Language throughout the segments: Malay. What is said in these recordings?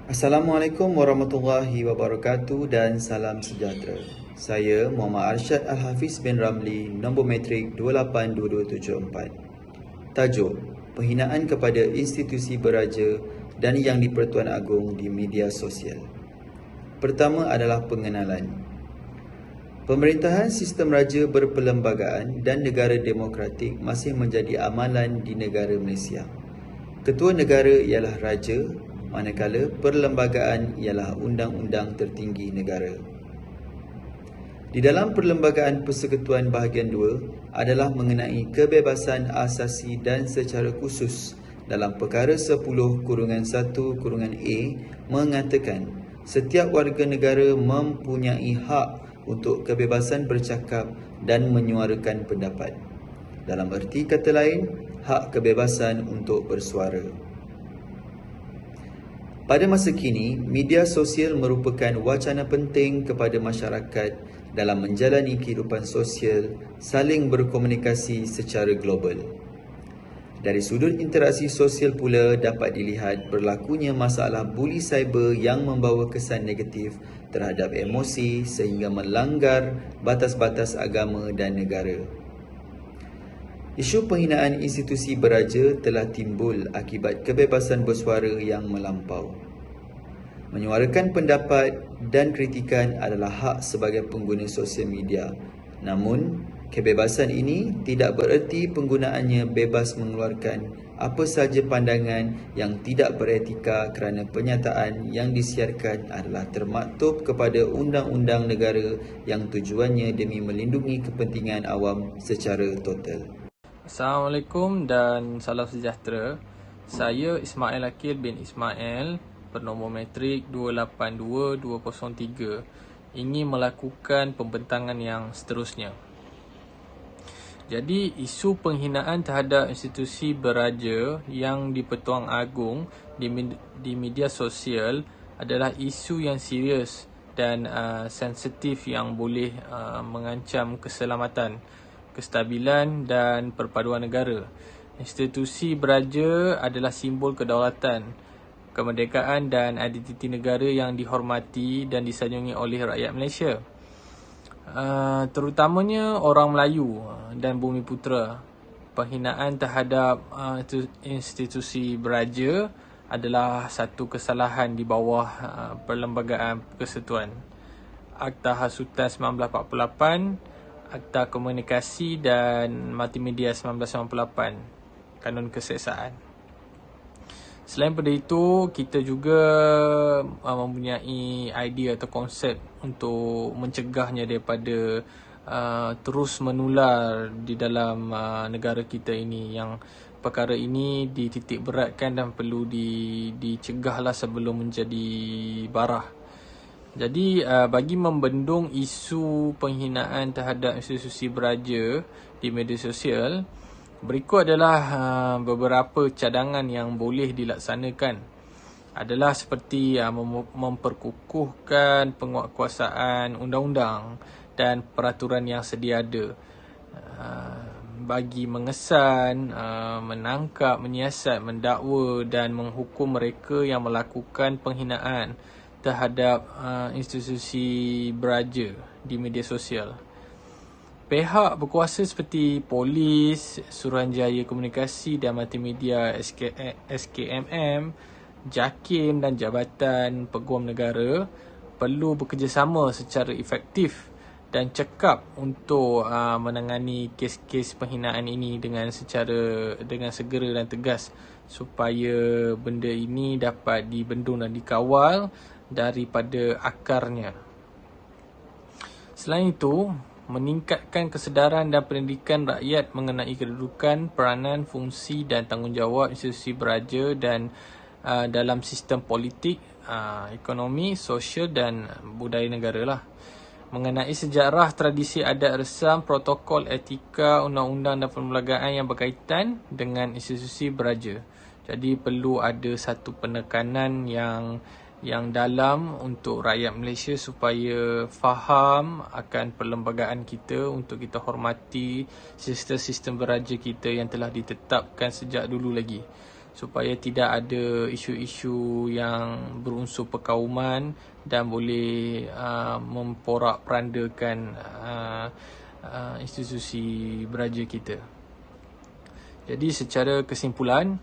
Assalamualaikum warahmatullahi wabarakatuh dan salam sejahtera. Saya Muhammad Arsyad Al-Hafiz bin Ramli, nombor metrik 282274. Tajuk: Penghinaan kepada institusi beraja dan Yang di-Pertuan Agong di media sosial. Pertama adalah pengenalan. Pemerintahan sistem raja berperlembagaan dan negara demokratik masih menjadi amalan di negara Malaysia. Ketua negara ialah raja, manakala perlembagaan ialah undang-undang tertinggi negara. Di dalam Perlembagaan Persekutuan Bahagian 2 adalah mengenai kebebasan asasi dan secara khusus dalam perkara 10-1-A mengatakan setiap warga negara mempunyai hak untuk kebebasan bercakap dan menyuarakan pendapat. Dalam erti kata lain, hak kebebasan untuk bersuara. Pada masa kini, media sosial merupakan wacana penting kepada masyarakat dalam menjalani kehidupan sosial, saling berkomunikasi secara global. Dari sudut interaksi sosial pula dapat dilihat berlakunya masalah buli cyber yang membawa kesan negatif terhadap emosi sehingga melanggar batas-batas agama dan negara. Isu penghinaan institusi beraja telah timbul akibat kebebasan bersuara yang melampau. Menyuarakan pendapat dan kritikan adalah hak sebagai pengguna sosial media. Namun, kebebasan ini tidak bererti penggunaannya bebas mengeluarkan apa sahaja pandangan yang tidak beretika kerana penyataan yang disiarkan adalah termaktub kepada undang-undang negara yang tujuannya demi melindungi kepentingan awam secara total. Assalamualaikum dan salam sejahtera. Saya Ismail Akil bin Ismail, bernombor metrik 282203, ingin melakukan pembentangan yang seterusnya. Jadi, isu penghinaan terhadap institusi beraja yang di-Pertuan Agong di media sosial adalah isu yang serius dan sensitif yang boleh mengancam keselamatan, kestabilan dan perpaduan negara. Institusi beraja adalah simbol kedaulatan, kemerdekaan dan identiti negara yang dihormati dan disanjungi oleh rakyat Malaysia, terutamanya orang Melayu dan Bumiputera. Penghinaan terhadap institusi beraja adalah satu kesalahan di bawah Perlembagaan Persekutuan, Akta Hasutan 1948, Akta Komunikasi dan Multimedia 1998, Kanun Keseksaan. Selain daripada itu, kita juga mempunyai idea atau konsep untuk mencegahnya daripada terus menular di dalam negara kita ini, yang perkara ini dititik beratkan dan perlu dicegahlah sebelum menjadi barah. Jadi, bagi membendung isu penghinaan terhadap institusi beraja di media sosial, berikut adalah beberapa cadangan yang boleh dilaksanakan. Adalah seperti memperkukuhkan penguatkuasaan undang-undang dan peraturan yang sedia ada, bagi mengesan, menangkap, menyiasat, mendakwa dan menghukum mereka yang melakukan penghinaan terhadap institusi beraja di media sosial. Pihak berkuasa seperti polis, Suruhanjaya Komunikasi dan Multimedia SKMM, JAKIM dan Jabatan Peguam Negara perlu bekerjasama secara efektif dan cekap untuk menangani kes-kes penghinaan ini dengan segera dan tegas, supaya benda ini dapat dibendung dan dikawal daripada akarnya. Selain itu, meningkatkan kesedaran dan pendidikan rakyat mengenai kedudukan, peranan, fungsi dan tanggungjawab institusi beraja dan dalam sistem politik, ekonomi, sosial dan budaya negara lah. Mengenai sejarah, tradisi, adat, resam, protokol, etika, undang-undang dan perlembagaan yang berkaitan dengan institusi beraja. Jadi perlu ada satu penekanan yang dalam untuk rakyat Malaysia supaya faham akan perlembagaan kita, untuk kita hormati sistem-sistem beraja kita yang telah ditetapkan sejak dulu lagi. supaya tidak ada isu-isu yang berunsur perkauman dan boleh memporak-perandakan institusi beraja kita. Jadi secara kesimpulan,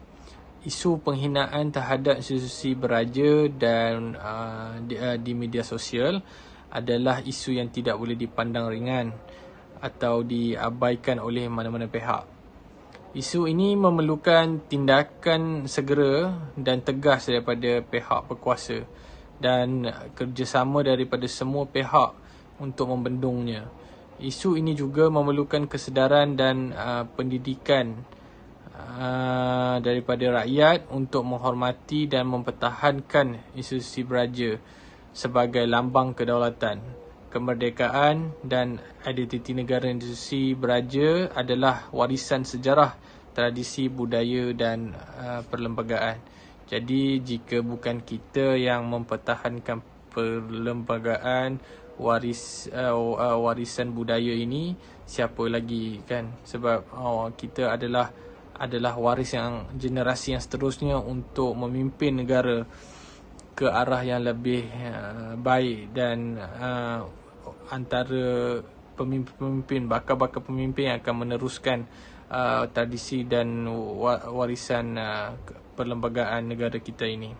isu penghinaan terhadap institusi beraja dan di media sosial adalah isu yang tidak boleh dipandang ringan atau diabaikan oleh mana-mana pihak. Isu ini memerlukan tindakan segera dan tegas daripada pihak berkuasa dan kerjasama daripada semua pihak untuk membendungnya. Isu ini juga memerlukan kesedaran dan pendidikan daripada rakyat untuk menghormati dan mempertahankan institusi beraja sebagai lambang kedaulatan, kemerdekaan dan identiti negara. Institusi beraja adalah warisan sejarah, tradisi, budaya dan perlembagaan. Jadi jika bukan kita yang mempertahankan perlembagaan warisan budaya ini, siapa lagi kan? Sebab kita adalah waris yang generasi yang seterusnya untuk memimpin negara ke arah yang lebih baik dan antara pemimpin-pemimpin, bakal-bakal pemimpin yang akan meneruskan tradisi dan warisan perlembagaan negara kita ini.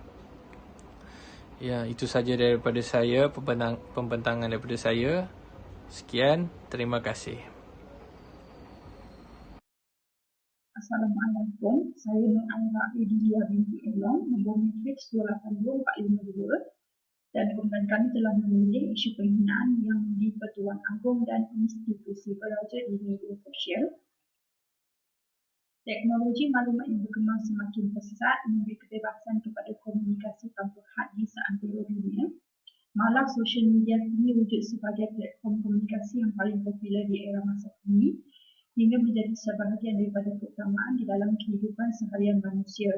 Ya, itu saja daripada saya, pembentangan daripada saya. Sekian, terima kasih. Assalamualaikum, saya Nur Aira Idilia binti Elong, nombor matriks 282-452 dan kemudian kami telah memilih isu penghinaan yang di Pertuan Agong dan institusi beraja di media sosial. Teknologi maklumat yang berkembang semakin pesat memberi kebebasan kepada komunikasi tanpa had di seantero dunia. Malah sosial media kini wujud sebagai platform komunikasi yang paling popular di era masa kini hingga menjadi sebahagian daripada keutamaan di dalam kehidupan seharian manusia.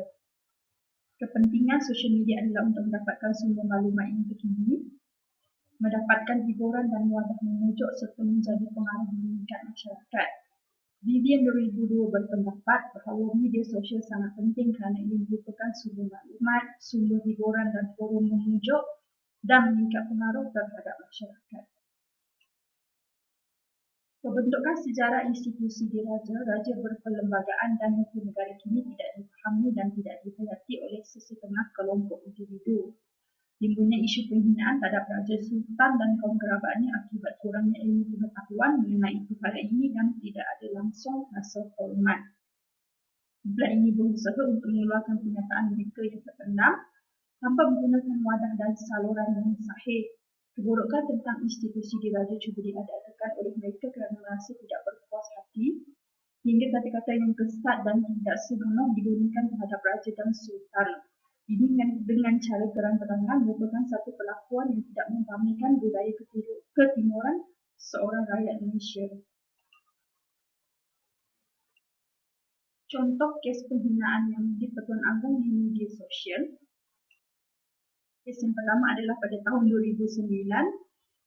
Kepentingan sosial media adalah untuk mendapatkan sumber maklumat yang terkini, mendapatkan hiburan dan wadah memujuk serta menjadi pengaruh meningkat masyarakat. Vivian 2002 berpendapat bahawa media sosial sangat penting kerana ia merupakan sumber maklumat, sumber hiburan dan forum memujuk dan meningkat pengaruh terhadap masyarakat. Pembentukan sejarah institusi diraja, raja berperlembagaan dan hukum negara kini tidak dipahami dan tidak dihayati oleh sesetengah kelompok individu. Timbulnya isu penghinaan terhadap Raja Sultan dan kaum kerabatnya akibat kurangnya ilmu pengetahuan mengenai perkara ini dan tidak ada langsung rasa hormat. Kumpulan ini berusaha untuk mengeluarkan pernyataan mereka yang terpendam tanpa menggunakan wadah dan saluran yang sahih. Keburukan tentang institusi diraja cuba diadakan oleh mereka kerana merasa tidak berpuas hati hingga kata-kata yang kesat dan tidak senonoh digunakan terhadap Raja dan Sultan. Ini dengan cara terang-terangan merupakan satu perlakuan yang tidak mempamerkan budaya ketimuran seorang rakyat Malaysia. Contoh kes penghinaan yang di Pertuan Agong di media sosial. Kes yang pertama adalah pada tahun 2009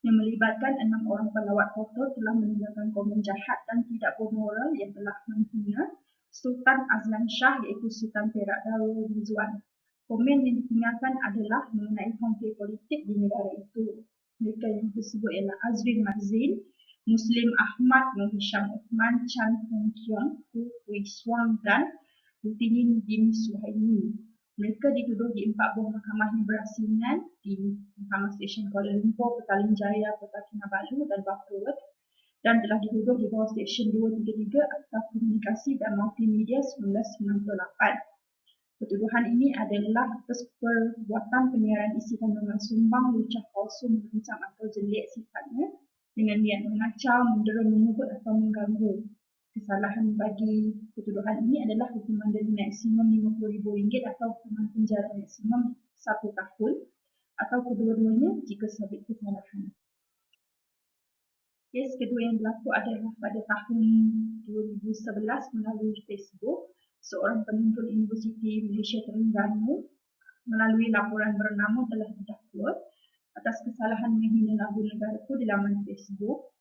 yang melibatkan 6 orang pelawat foto telah meninggalkan komen jahat dan tidak bermoral yang telah menghina Sultan Azlan Shah iaitu Sultan Perak Darul Rizwan. Komen yang ditinggalkan adalah mengenai konflik politik di negara itu. Mereka yang tersebut ialah Azrin Mazin, Muslim Ahmad, Nur Hisham Uthman, Chan Hong Kiong, Hu Hui Swang dan Rutinin bin Suhaimi. Mereka dituduh di 4 buah mahkamah yang berasingan di Mahkamah Stesen Kuala Lumpur, Petaling Jaya, Kota Kinabalu dan Butterworth dan telah dituduh di bawah Seksyen 233 Akta Komunikasi dan Multimedia 1998. Pertuduhan ini adalah atas perbuatan penyiaran isi kandungan sumbang, lucah palsu, mengancam atau jelek sifatnya dengan niat mengacau, mendera, mengugut atau mengganggu. Kesalahan bagi pertuduhan ini adalah hukuman denda maksimum RM50,000 atau hukuman penjara maksimum 1 tahun atau kedua-duanya jika sabit kesalahan. Kes kedua yang berlaku adalah pada tahun 2011 melalui Facebook. Seorang penuntut Universiti Malaysia Terengganu melalui laporan bernama telah didakwa atas kesalahan menghina lagu negaraku di laman Facebook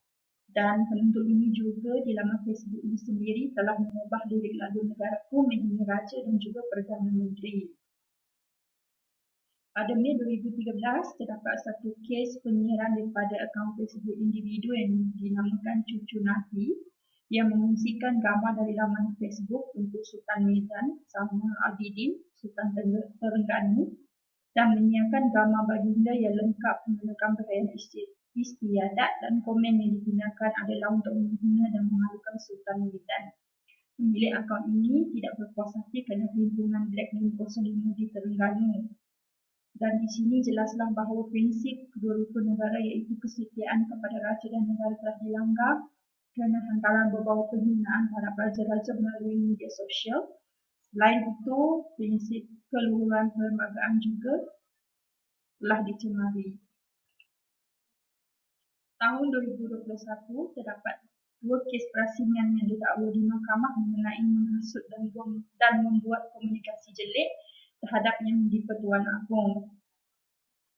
Dan penuntut ini juga di laman Facebook ini sendiri telah mengubah lirik lagu Negaraku menjadi Raja dan juga Perdana Menteri. Pada Mei 2013, terdapat satu kes penyiaran daripada akaun Facebook individu yang dinamakan Cucu Nabi yang mengungsikan gambar dari laman Facebook untuk Sultan Medan, Zainal Abidin, Sultan Terengganu dan menyiarkan gambar baginda yang lengkap menggunakan pakaian istiadat dan komen yang digunakan adalah untuk menghina dan memalukan Sultan Medan. Pemilik akaun ini tidak berpuas hati kerana himpunan Black 505 di Terengganu. Dan di sini jelaslah bahawa prinsip kedua rukun negara iaitu kesetiaan kepada raja dan negara telah dilanggar kerana hantaran berbau penghinaan terhadap raja-raja melalui media sosial. Selain itu, prinsip keluhuran perlembagaan juga telah dicemari. Tahun 2021, terdapat 2 kes perasingan yang didakwa di mahkamah mengenai menghasut dan membuat komunikasi jelek terhadap Yang di-Pertuan Agong.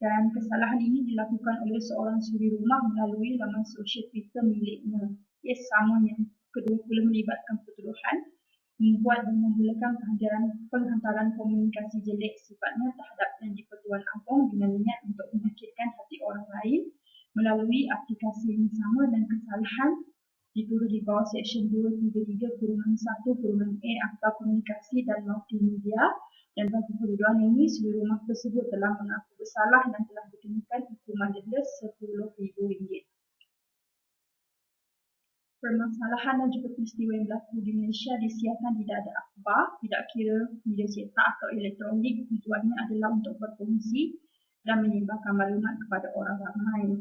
Dan kesalahan ini dilakukan oleh seorang suri rumah melalui laman sosial Twitter miliknya. Kes sama yang kedua pula melibatkan pertuduhan membuat dan memulakan penghantaran komunikasi jelek sifatnya terhadap Yang di-Pertuan Agong dengan niat untuk menyakitkan hati orang lain melalui aplikasi yang sama, dan kesalahan dituduh di bawah Seksyen 233-1-A Akta Komunikasi dan Multimedia. Dan bagi pertuduhan ini, suri rumah tersebut telah mengaku bersalah dan telah dikenakan hukuman denda RM10,000. Permasalahan dan juga peristiwa yang berlaku di Malaysia disiarkan tidak ada akhbar, tidak kira media cetak atau elektronik. Tujuannya adalah untuk berkongsi dan menyebarkan maklumat kepada orang ramai.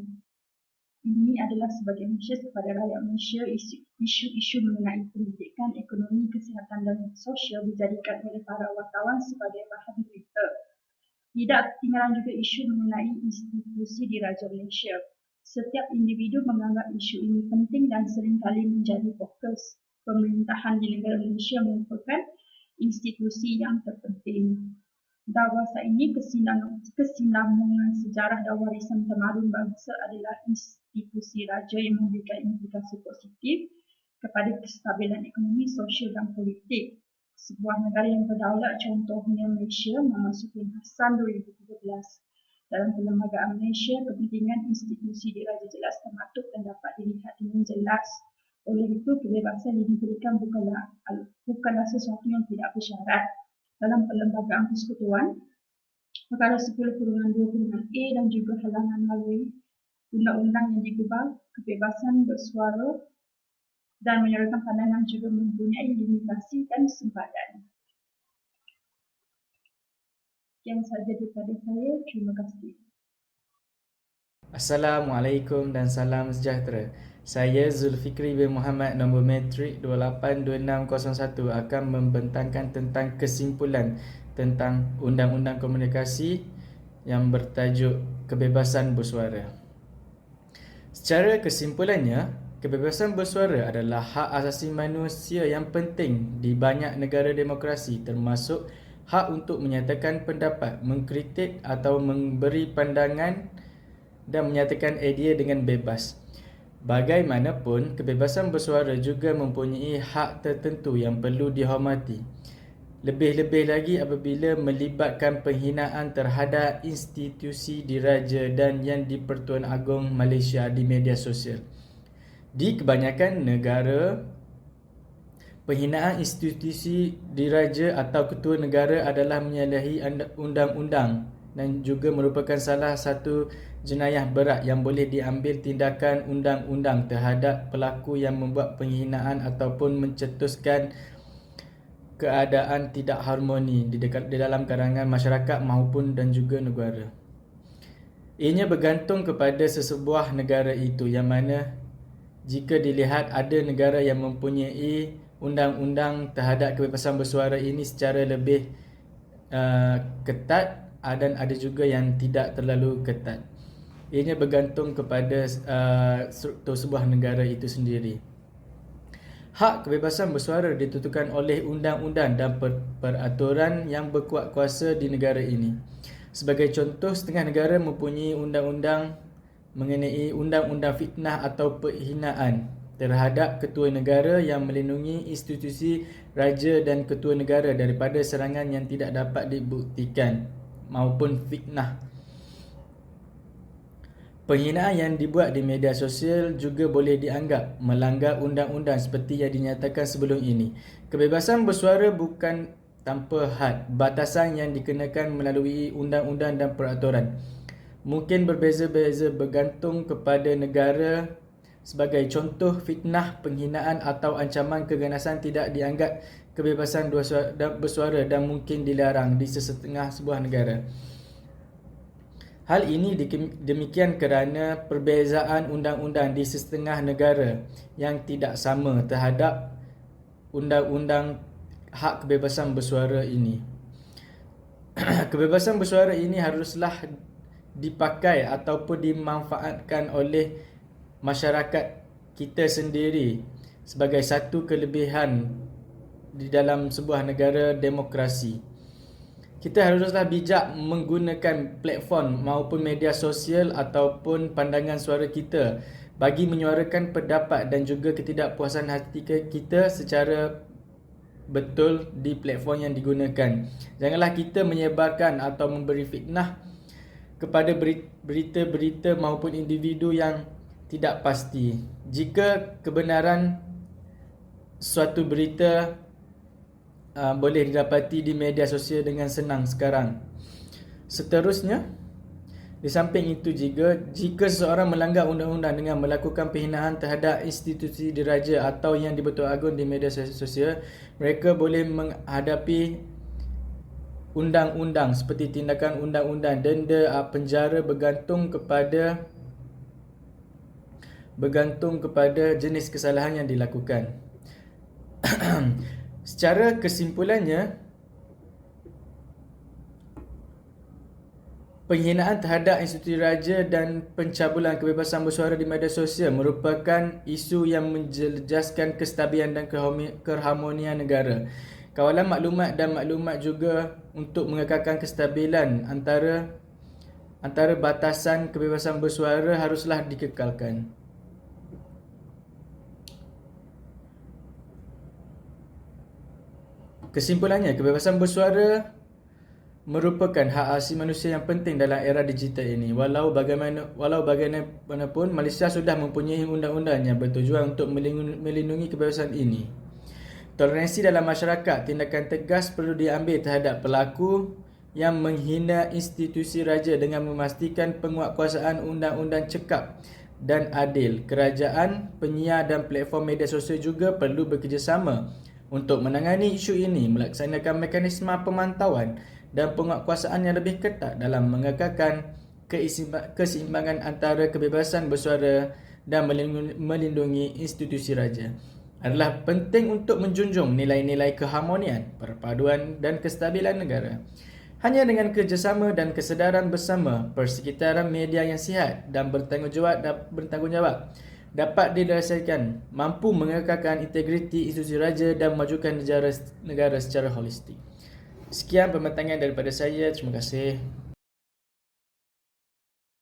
Ini adalah sebagai mesej kepada rakyat Malaysia. Isu-isu mengenai pendidikan, ekonomi, kesihatan dan sosial dijadikan oleh para wartawan sebagai bahan berita. Tidak ketinggalan juga isu mengenai institusi diraja Malaysia. Setiap individu menganggap isu ini penting dan seringkali menjadi fokus. Pemerintahan di negara Malaysia merupakan institusi yang terpenting. Dawasa ini kesinambungan sejarah dan warisan tamadun bangsa adalah institusi raja yang memberikan implikasi positif kepada kestabilan ekonomi, sosial dan politik. Sebuah negara yang berdaulat, contohnya Malaysia, memasuki Hasan 2013. Dalam perlembagaan Malaysia, kepentingan institusi diraja jelas termaktub dan dapat dilihat dengan jelas. Oleh itu, kebebasan yang diberikan bukanlah sesuatu yang tidak bersyarat. Dalam Perlembagaan Persekutuan, perkara 10-2-A dan juga halangan melalui undang-undang yang digubal, kebebasan bersuara dan menyuarakan pandangan juga mempunyai limitasi dan sempadan. Sekian sahaja daripada saya. Terima kasih. Assalamualaikum dan salam sejahtera. Saya Zulfikri bin Muhammad, nombor metrik 282601, akan membentangkan tentang kesimpulan tentang Undang-Undang Komunikasi yang bertajuk Kebebasan Bersuara. Secara kesimpulannya, kebebasan bersuara adalah hak asasi manusia yang penting di banyak negara demokrasi, termasuk hak untuk menyatakan pendapat, mengkritik atau memberi pandangan dan menyatakan idea dengan bebas. Bagaimanapun, kebebasan bersuara juga mempunyai hak tertentu yang perlu dihormati. Lebih-lebih lagi apabila melibatkan penghinaan terhadap institusi diraja dan Yang di-Pertuan Agong Malaysia di media sosial. Di kebanyakan negara, penghinaan institusi diraja atau ketua negara adalah menyalahi undang-undang dan juga merupakan salah satu jenayah berat yang boleh diambil tindakan undang-undang terhadap pelaku yang membuat penghinaan ataupun mencetuskan keadaan tidak harmoni di dalam kalangan masyarakat maupun dan juga negara. Ianya bergantung kepada sesebuah negara itu, yang mana jika dilihat ada negara yang mempunyai undang-undang terhadap kebebasan bersuara ini secara lebih ketat, dan ada juga yang tidak terlalu ketat. Ianya bergantung kepada struktur sebuah negara itu sendiri. Hak kebebasan bersuara ditentukan oleh undang-undang dan peraturan yang berkuat kuasa di negara ini. Sebagai contoh, setengah negara mempunyai undang-undang mengenai undang-undang fitnah atau penghinaan terhadap ketua negara yang melindungi institusi raja dan ketua negara daripada serangan yang tidak dapat dibuktikan maupun fitnah. Penghinaan yang dibuat di media sosial juga boleh dianggap melanggar undang-undang seperti yang dinyatakan sebelum ini. Kebebasan bersuara bukan tanpa had. Batasan yang dikenakan melalui undang-undang dan peraturan mungkin berbeza-beza bergantung kepada negara. Sebagai contoh, fitnah, penghinaan atau ancaman keganasan tidak dianggap kebebasan bersuara dan mungkin dilarang di sesetengah sebuah negara. Hal ini demikian kerana perbezaan undang-undang di sesetengah negara yang tidak sama terhadap undang-undang hak kebebasan bersuara ini. Kebebasan bersuara ini haruslah dipakai ataupun dimanfaatkan oleh masyarakat kita sendiri sebagai satu kelebihan di dalam sebuah negara demokrasi. Kita haruslah bijak menggunakan platform maupun media sosial ataupun pandangan suara kita bagi menyuarakan pendapat dan juga ketidakpuasan hati kita secara betul di platform yang digunakan. Janganlah kita menyebarkan atau memberi fitnah kepada berita-berita maupun individu yang tidak pasti. Jika kebenaran suatu berita boleh didapati di media sosial dengan senang sekarang. Seterusnya, di samping itu jika seseorang melanggar undang-undang dengan melakukan penghinaan terhadap institusi diraja atau yang di-Bertuan Agong di media sosial, mereka boleh menghadapi undang-undang seperti tindakan undang-undang, denda, penjara bergantung kepada jenis kesalahan yang dilakukan. Secara kesimpulannya, penghinaan terhadap institusi raja dan pencabulan kebebasan bersuara di media sosial merupakan isu yang menjejaskan kestabilan dan keharmonian negara. Kawalan maklumat dan maklumat juga untuk mengekalkan kestabilan antara batasan kebebasan bersuara haruslah dikekalkan. Kesimpulannya, kebebasan bersuara merupakan hak asasi manusia yang penting dalam era digital ini. Walau bagaimanapun, Malaysia sudah mempunyai undang-undang yang bertujuan untuk melindungi kebebasan ini. Toleransi dalam masyarakat, tindakan tegas perlu diambil terhadap pelaku yang menghina institusi raja dengan memastikan penguatkuasaan undang-undang cekap dan adil. Kerajaan, penyiar dan platform media sosial juga perlu bekerjasama untuk menangani isu ini, melaksanakan mekanisme pemantauan dan penguatkuasaan yang lebih ketat dalam mengekalkan keseimbangan antara kebebasan bersuara dan melindungi institusi raja. Adalah penting untuk menjunjung nilai-nilai keharmonian, perpaduan dan kestabilan negara. Hanya dengan kerjasama dan kesedaran bersama, persekitaran media yang sihat dan bertanggungjawab dapat didasarkan mampu mengekalkan integriti institusi raja dan memajukan negara secara holistik. Sekian pembentangan daripada saya. Terima kasih.